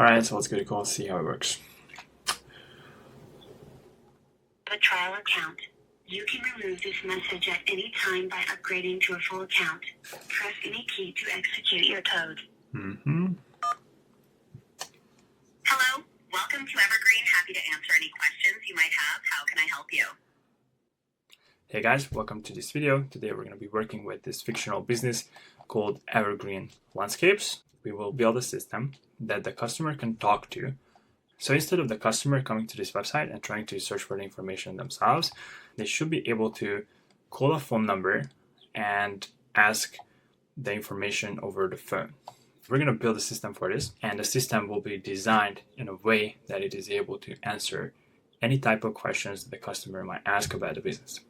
Alright, so let's give it a call, see how it works. A trial account. You can remove this message at any time by upgrading to a full account. Press any key to execute your code. Hello, welcome to Evergreen. Happy to answer any questions you might have. How can I help you? Hey guys, welcome to this video. Today we're going to be working with this fictional business called Evergreen Landscapes. We will build a system that the customer can talk to. So instead of the customer coming to this website and trying to search for the information themselves, they should be able to call a phone number and ask the information over the phone. We're going to build a system for this, and the system will be designed in a way that it is able to answer any type of questions the customer might ask about the business.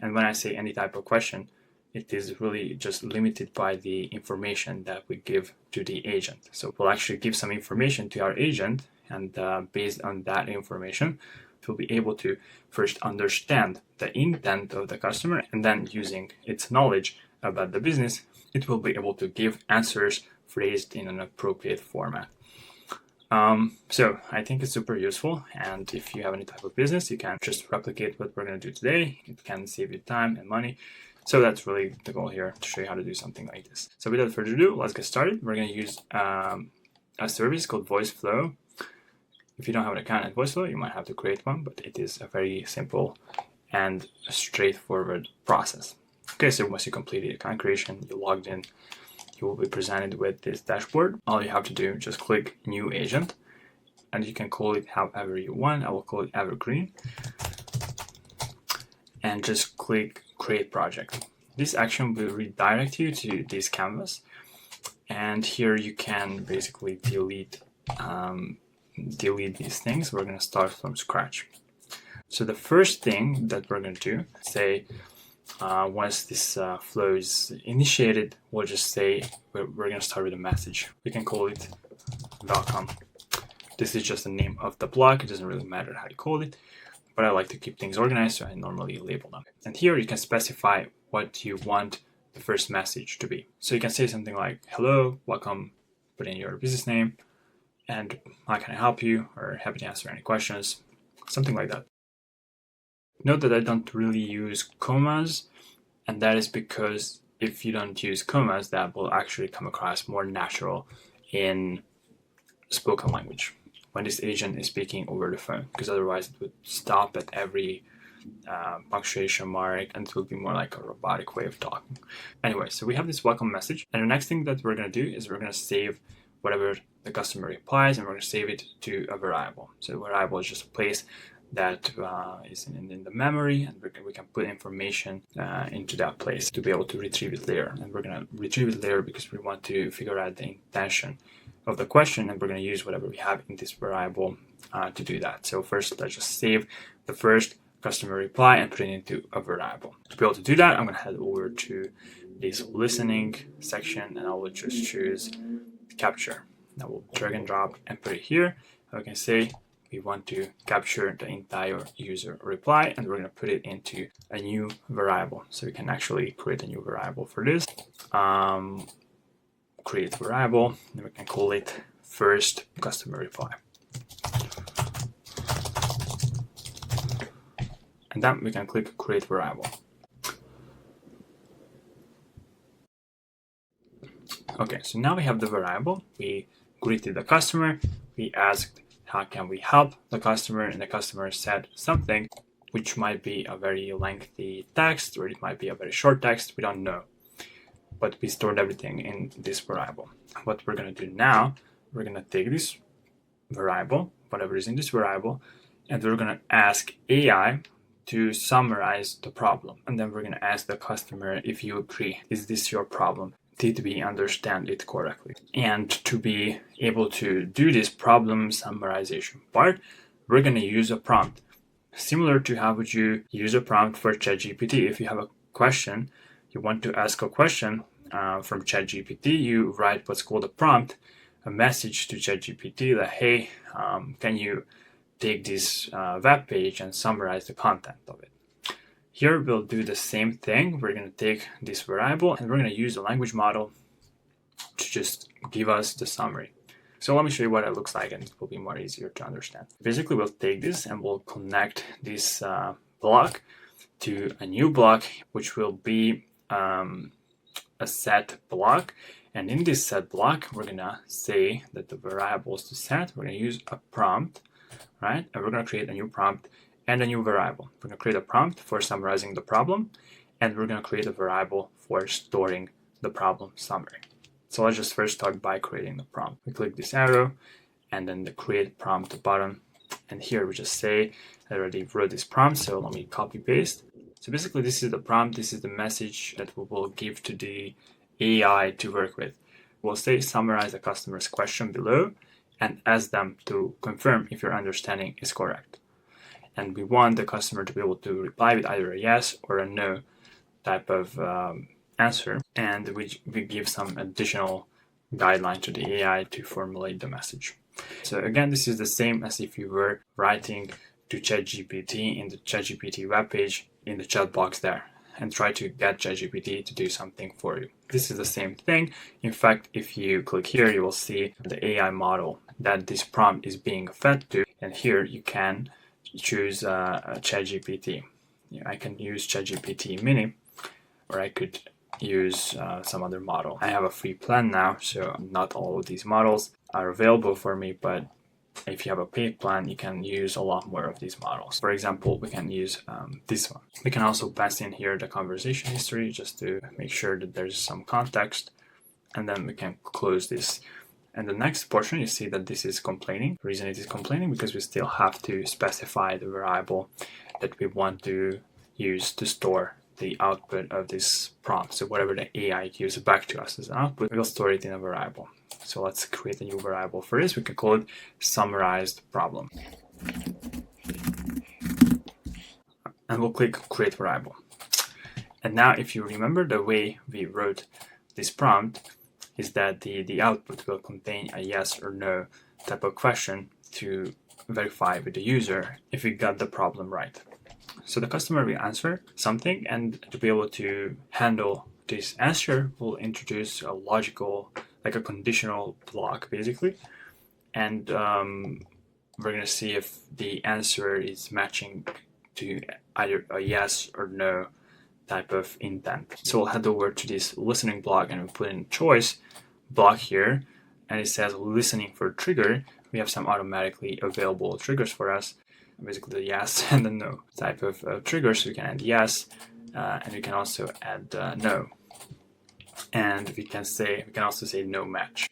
And when I say any type of question, it is really just limited by the information that we give to the agent. So we'll actually give some information to our agent, and based on that information, we'll be able to first understand the intent of the customer, and then using its knowledge about the business, it will be able to give answers phrased in an appropriate format. So I think it's super useful, and if you have any type of business, you can just replicate what we're going to do today. It can save you time and money. So that's really the goal here, to show you how to do something like this. So without further ado, let's get started. We're going to use a service called Voiceflow. If you don't have an account at Voiceflow, you might have to create one, but it is a very simple and straightforward process. Okay, so once you complete the account creation, you logged in, you will be presented with this dashboard. All you have to do is just click New Agent, and you can call it however you want. I will call it Evergreen, and just click Create Project. This action will redirect you to this canvas, and here you can basically delete these things. We're going to start from scratch. So the first thing that we're going to do, say once this flow is initiated, we'll just say we're going to start with a message. We can call it welcome. This is just the name of the block. It doesn't really matter how you call it, but I like to keep things organized, so I normally label them. And here you can specify what you want the first message to be. So you can say something like, hello, welcome, put in your business name, and how can I help you, or happy to answer any questions, something like that. Note that I don't really use commas, and that is because if you don't use commas, that will actually come across more natural in spoken language when this agent is speaking over the phone, because otherwise it would stop at every punctuation mark, and it will be more like a robotic way of talking. Anyway, so we have this welcome message, and the next thing that we're going to do is we're going to save whatever the customer replies, and we're going to save it to a variable. So a variable is just a place that is in the memory, and we can put information into that place to be able to retrieve it later. And we're going to retrieve it later because we want to figure out the intention of the question, and we're going to use whatever we have in this variable to do that. So first, let's just save the first customer reply and put it into a variable. To be able to do that, I'm going to head over to this listening section, and I will just choose capture. I will drag and drop and put it here. I can say we want to capture the entire user reply, and we're going to put it into a new variable. So we can actually create a new variable for this. Create variable, and we can call it first customer reply. And then we can click create variable. Okay, so now we have the variable. We greeted the customer. We asked, how can we help the customer? And the customer said something, which might be a very lengthy text, or it might be a very short text. We don't know. But we stored everything in this variable. What we're going to do now, we're going to take this variable, whatever is in this variable, and we're going to ask AI to summarize the problem. And then we're going to ask the customer if you agree. Is this your problem? Did we understand it correctly? And to be able to do this problem summarization part, we're going to use a prompt. Similar to how would you use a prompt for ChatGPT. If you have a question, you want to ask a question from ChatGPT, you write what's called a prompt, a message to ChatGPT that, hey, can you take this web page and summarize the content of it? Here we'll do the same thing. We're going to take this variable, and we're going to use a language model to just give us the summary. So let me show you what it looks like, and it will be more easier to understand. Basically, we'll take this and we'll connect this block to a new block, which will be a set block. And in this set block, we're gonna say that the variables to set, we're gonna use a prompt, right? And we're gonna create a new prompt and a new variable. We're gonna create a prompt for summarizing the problem, and we're gonna create a variable for storing the problem summary. So let's just first start by creating the prompt. We click this arrow and then the create prompt button. And here we just say, I already wrote this prompt, so let me copy paste. So basically this is the prompt, this is the message that we will give to the AI to work with. We'll say summarize the customer's question below and ask them to confirm if your understanding is correct. And we want the customer to be able to reply with either a yes or a no type of answer, and we give some additional guideline to the AI to formulate the message. So again, this is the same as if you were writing to ChatGPT in the ChatGPT webpage in the chat box there and try to get ChatGPT to do something for you. This is the same thing. In fact, if you click here, you will see the AI model that this prompt is being fed to, and here you can choose ChatGPT. I can use ChatGPT Mini, or I could use some other model. I have a free plan now, so not all of these models are available for me, but if you have a paid plan, you can use a lot more of these models. For example, we can use this one. We can also pass in here the conversation history just to make sure that there's some context, and then we can close this. And the next portion, you see that this is complaining. The reason it is complaining because we still have to specify the variable that we want to use to store the output of this prompt. So whatever the AI gives back to us as an output, we'll store it in a variable. So let's create a new variable for this. We can call it summarized problem. And we'll click create variable. And now if you remember the way we wrote this prompt is that the output will contain a yes or no type of question to verify with the user if we got the problem right. So the customer will answer something, and to be able to handle this answer, we'll introduce a logical, like a conditional block basically. And we're going to see if the answer is matching to either a yes or no type of intent. So we'll head over to this listening block and we'll put in choice block here, and it says listening for trigger. We have some automatically available triggers for us, basically the yes and the no type of triggers. So we can add yes, and we can also add no, and we can also say no match,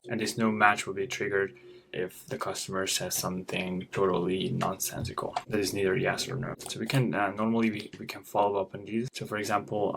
and this no match will be triggered if the customer says something totally nonsensical that is neither yes or no. So we can normally we can follow up on these. So for example,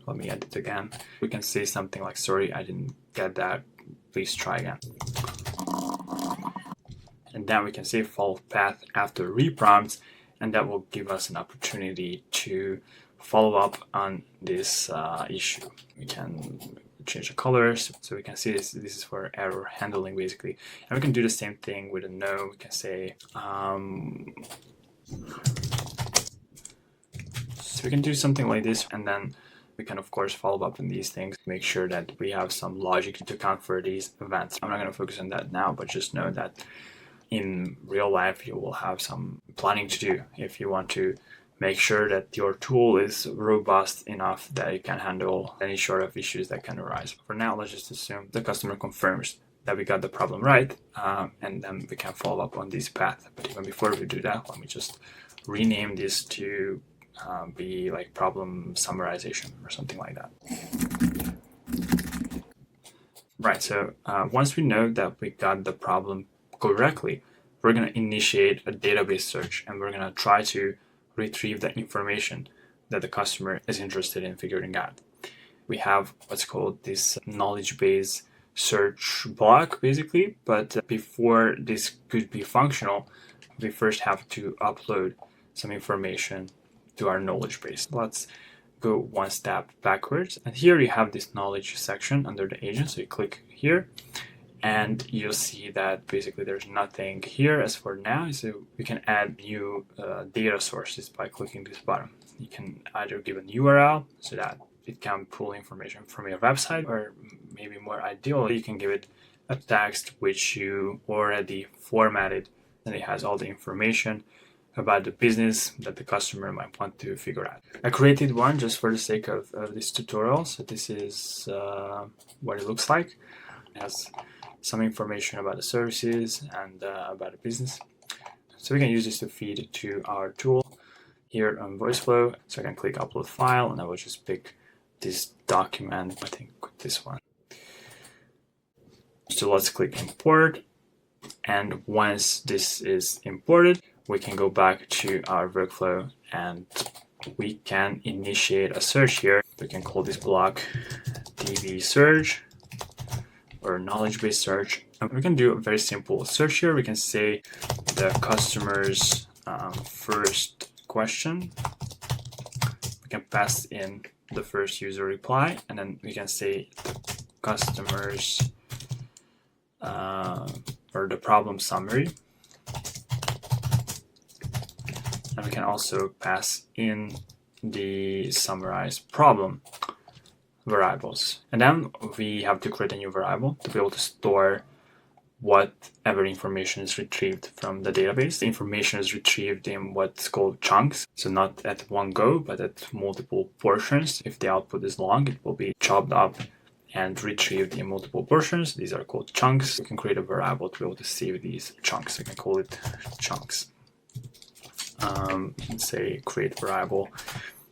let me edit again. We can say something like, sorry, I didn't get that, please try again. And then we can say follow path after reprompts, and that will give us an opportunity to follow up on this issue. We can change the colors so we can see this is for error handling basically, and we can do the same thing with a no. We can say so we can do something like this, and then we can of course follow up on these things, make sure that we have some logic to account for these events. I'm not going to focus on that now, but just know that in real life you will have some planning to do if you want to make sure that your tool is robust enough that it can handle any sort of issues that can arise. For now, let's just assume the customer confirms that we got the problem right, and then we can follow up on this path. But even before we do that, let me just rename this to be like problem summarization or something like that. Right, so once we know that we got the problem correctly, we're going to initiate a database search, and we're going to try to retrieve the information that the customer is interested in figuring out. We have what's called this knowledge base search block basically, but before this could be functional, we first have to upload some information to our knowledge base. Let's go one step backwards, and here you have this knowledge section under the agent. So you click here and you'll see that basically there's nothing here as for now. So we can add new data sources by clicking this button. You can either give an URL so that it can pull information from your website, or maybe more ideally, you can give it a text which you already formatted, and it has all the information about the business that the customer might want to figure out. I created one just for the sake of this tutorial. So this is what it looks like. It has some information about the services and about the business. So we can use this to feed it to our tool here on Voiceflow. So I can click upload file, and I will just pick this document, I think this one. So let's click import. And once this is imported, we can go back to our workflow and we can initiate a search here. We can call this block DB search or knowledge-based search. And we can do a very simple search here. We can say the customer's first question. We can pass in the first user reply, and then we can say customers or the problem summary. And we can also pass in the summarized problem variables. And then we have to create a new variable to be able to store whatever information is retrieved from the database. The information is retrieved in what's called chunks. So not at one go, but at multiple portions. If the output is long, it will be chopped up and retrieved in multiple portions. These are called chunks. We can create a variable to be able to save these chunks. We can call it chunks. Say create variable,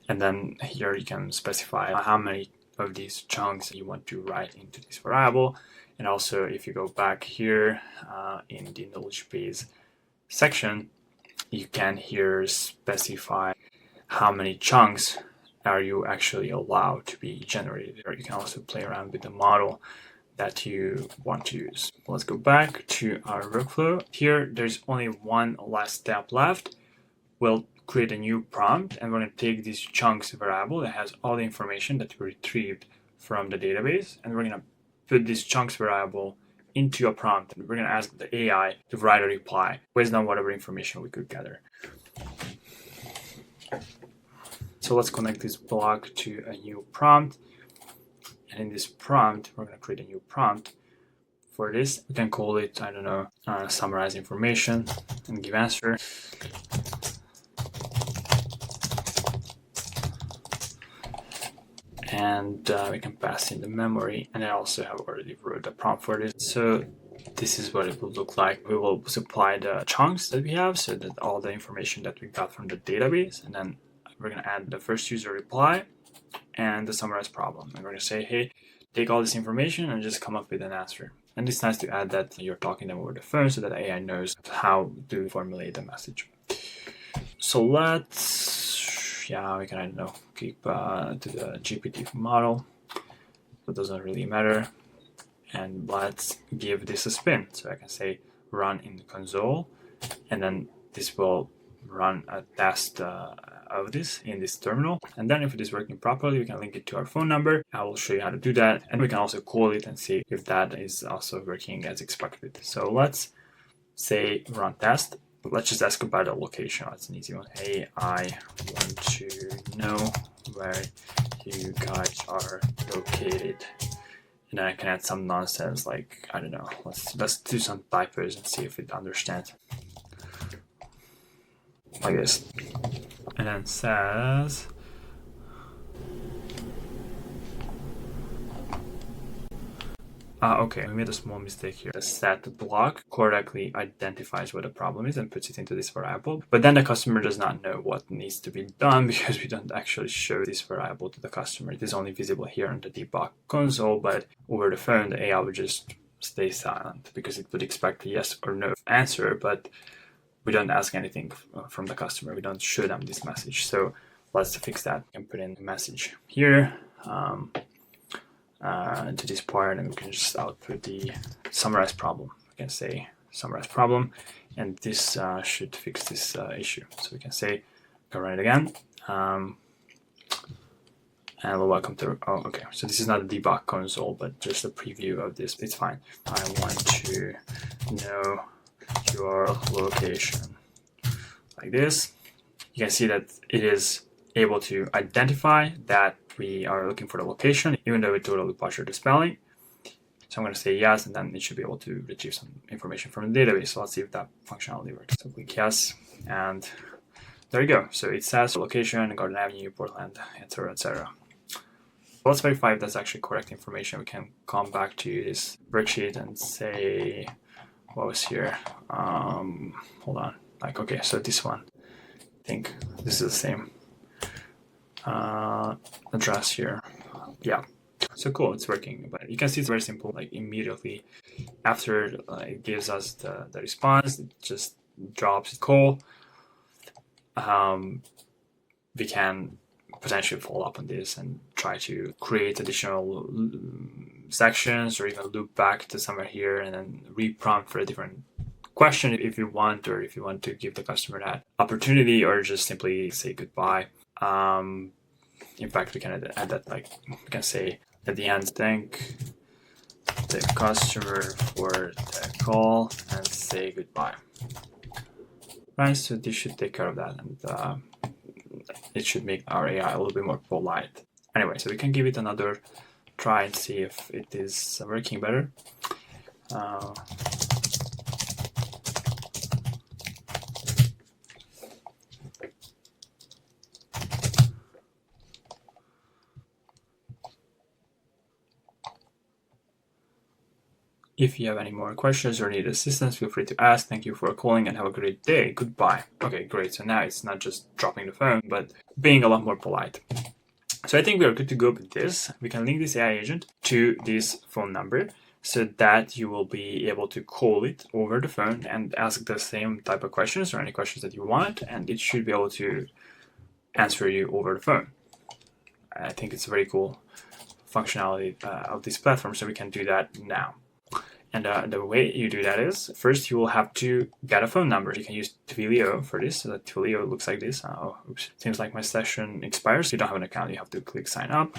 and then here you can specify how many of these chunks you want to write into this variable. And also, if you go back here in the knowledge base section, you can here specify how many chunks are you actually allowed to be generated. Or you can also play around with the model that you want to use. Let's go back to our workflow. Here, there's only one last step left. We'll create a new prompt, and we're going to take this chunks variable that has all the information that we retrieved from the database, and we're going to put this chunks variable into a prompt. And we're going to ask the AI to write a reply based on whatever information we could gather. So let's connect this block to a new prompt. And in this prompt, we're going to create a new prompt. For this, we can call it, I don't know, summarize information and give answer. And we can pass in the memory, and I also have already wrote the prompt for this. So this is what it will look like. We will supply the chunks that we have, so that all the information that we got from the database, and then we're going to add the first user reply and the summarized problem. And we're going to say, hey, take all this information and just come up with an answer. And it's nice to add that you're talking to them over the phone so that AI knows how to formulate the message. So let's, we can, I don't know, keep to the GPT model. It doesn't really matter. And let's give this a spin. So I can say run in the console, and then this will run a test of this in this terminal. And then if it is working properly, we can link it to our phone number. I will show you how to do that. And we can also call it and see if that is also working as expected. So let's say run test. Let's just ask about the location. That's an easy one. Hey, I want to know where you guys are located. And then I can add some nonsense like, I don't know, let's do some typos and see if it understands. Like this. And then says, okay, we made a small mistake here. The set block correctly identifies what the problem is and puts it into this variable. But then the customer does not know what needs to be done because we don't actually show this variable to the customer. It is only visible here on the debug console, but over the phone, the AI would just stay silent because it would expect a yes or no answer, but we don't ask anything from the customer. We don't show them this message. So let's fix that and put in a message here. To this part, and we can just output the summarized problem. We can say summarized problem, and this should fix this issue. So we can say, go run it again, and hello, welcome to, okay, so this is not a debug console, but just a preview of this. It's fine. I want to know your location, like this. You can see that it is able to identify that we are looking for the location, even though we totally butchered the spelling. So I'm going to say yes, and then it should be able to retrieve some information from the database. So let's see if that functionality works. So click yes, and there you go. So it says location, Garden Avenue, Portland, etc., etc. Let's verify if that's actually correct information. We can come back to this worksheet and say what was here. Hold on. Like, okay, so this one, I think this is the same address here. Yeah. So cool, it's working. But you can see it's very simple. Like immediately after it gives us the response, it just drops a call. We can potentially follow up on this and try to create additional sections or even loop back to somewhere here and then reprompt for a different question if you want, or if you want to give the customer that opportunity, or just simply say goodbye. In fact, we can add that, like we can say at the end, thank the customer for the call and say goodbye. Right, so this should take care of that, and it should make our AI a little bit more polite. Anyway, so we can give it another try and see if it is working better. If you have any more questions or need assistance, feel free to ask. Thank you for calling and have a great day. Goodbye. Okay, great. So now it's not just dropping the phone, but being a lot more polite. So I think we are good to go with this. We can link this AI agent to this phone number so that you will be able to call it over the phone and ask the same type of questions or any questions that you want, and it should be able to answer you over the phone. I think it's a very cool functionality of this platform, so we can do that now. And the way you do that is, first you will have to get a phone number. You can use Twilio for this. So that Twilio looks like this. Oh, oops. Seems like my session expires. If you don't have an account, you have to click sign up.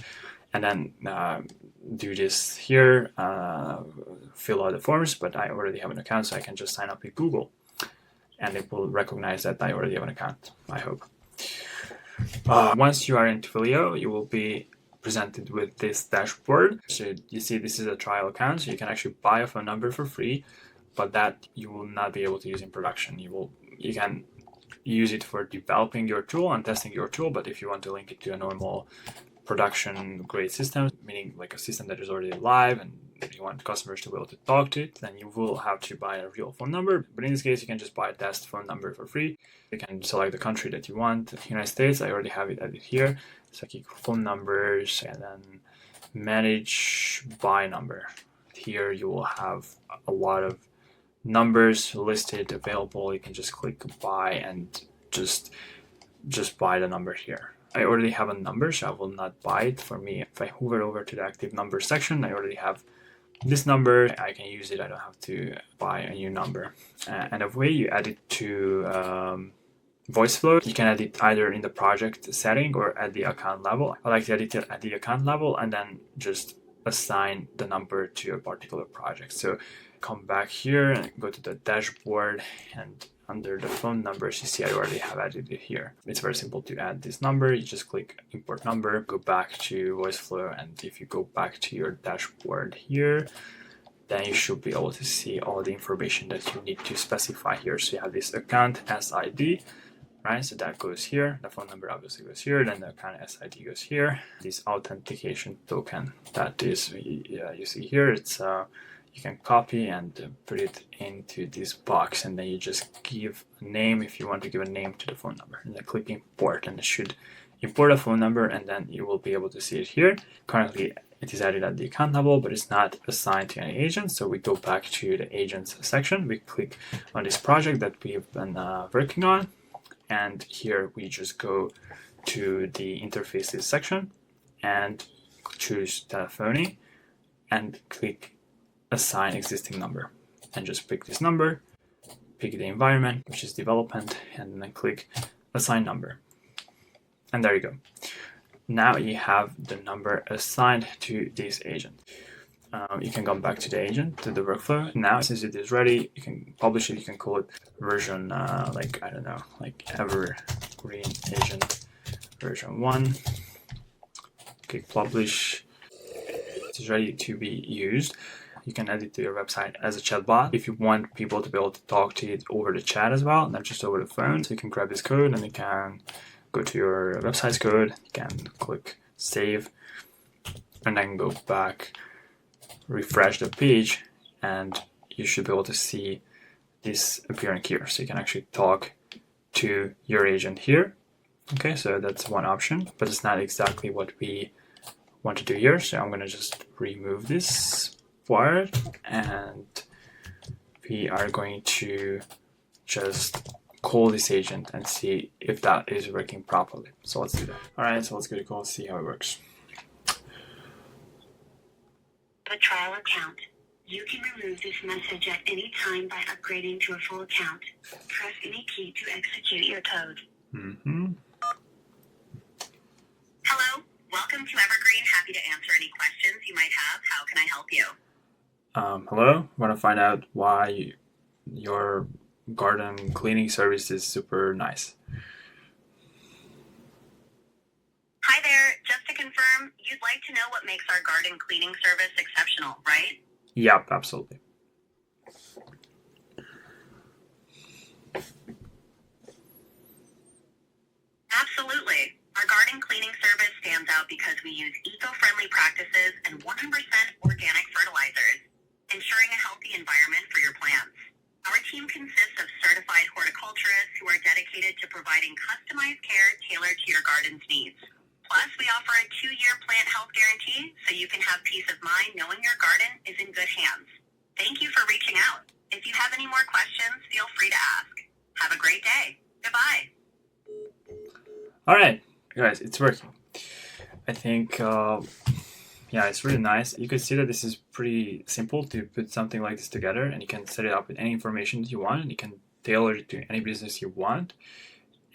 And then do this here, fill out the forms, but I already have an account, so I can just sign up with Google. And it will recognize that I already have an account, I hope. Once you are in Twilio, you will be presented with this dashboard. So you see this is a trial account, so you can actually buy a phone number for free, but that you will not be able to use in production. You can use it for developing your tool and testing your tool, but if you want to link it to a normal production grade system, meaning like a system that is already live and you want customers to be able to talk to it, then you will have to buy a real phone number. But in this case, you can just buy a test phone number for free. You can select the country that you want. United States, I already have it added here. So click phone numbers and then manage by number. Here you will have a lot of numbers listed available. You can just click buy and just buy the number here. I already have a number, so I will not buy it. For me, if I hover over to the active number section, I already have this number. I can use it. I don't have to buy a new number. And the way you add it to Voiceflow, you can add it either in the project setting or at the account level. I like to edit it at the account level and then just assign the number to a particular project. So come back here and go to the dashboard, and under the phone numbers, you see I already have added it here. It's very simple to add this number. You just click import number, go back to Voiceflow, and if you go back to your dashboard here, then you should be able to see all the information that you need to specify here. So you have this account SID, right? So that goes here. The phone number obviously goes here. Then the account SID goes here. This authentication token that is, you see here, it's you can copy and put it into this box, and then you just give a name if you want to give a name to the phone number. And then click import, and it should import a phone number, and then you will be able to see it here. Currently, it is added at the account level, but it's not assigned to any agent. So we go back to the agents section. We click on this project that we've been working on, and here we just go to the interfaces section and choose telephony and click assign existing number, and just pick this number, pick the environment, which is development, and then click assign number. And there you go. Now you have the number assigned to this agent. You can come back to the agent, to the workflow. Now, since it is ready, you can publish it. You can call it version, like, I don't know, like Evergreen Agent version 1. Click publish. It is ready to be used. You can add it to your website as a chatbot. If you want people to be able to talk to you over the chat as well, not just over the phone, so you can grab this code and you can go to your website's code, you can click save, and then go back, refresh the page, and you should be able to see this appearing here. So you can actually talk to your agent here. Okay, so that's one option, but it's not exactly what we want to do here. So I'm going to just remove this wire, and we are going to just call this agent and see if that is working properly. So let's do that. All right, so let's give it a call, see how it works. A trial account. You can remove this message at any time by upgrading to a full account. Press any key to execute your code. Hello, welcome to Evergreen. Happy to answer any questions you might have. How can I help you? Hello, want to find out why your garden cleaning service is super nice. Hi there. Just to confirm, you'd like to know what makes our garden cleaning service exceptional, right? Yep, absolutely. Absolutely. Our garden cleaning service stands out because we use eco-friendly practices and 100% organic fertilizers, ensuring a healthy environment for your plants. Our team consists of certified horticulturists who are dedicated to providing customized care tailored to your garden's needs. Plus, we offer a 2-year plant health guarantee, so you can have peace of mind knowing your garden is in good hands. Thank you for reaching out. If you have any more questions, feel free to ask. Have a great day. Goodbye. All right, guys, it's working. I think, yeah, it's really nice. You can see that this is pretty simple to put something like this together, and you can set it up with any information that you want, and you can tailor it to any business you want.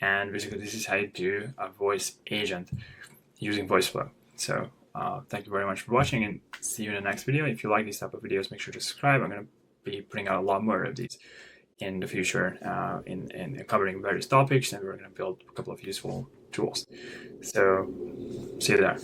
And basically, this is how you do a voice agent using Voiceflow. So thank you very much for watching, and see you in the next video. If you like these type of videos, make sure to subscribe. I'm going to be putting out a lot more of these in the future, in covering various topics, and we're going to build a couple of useful tools. So see you there.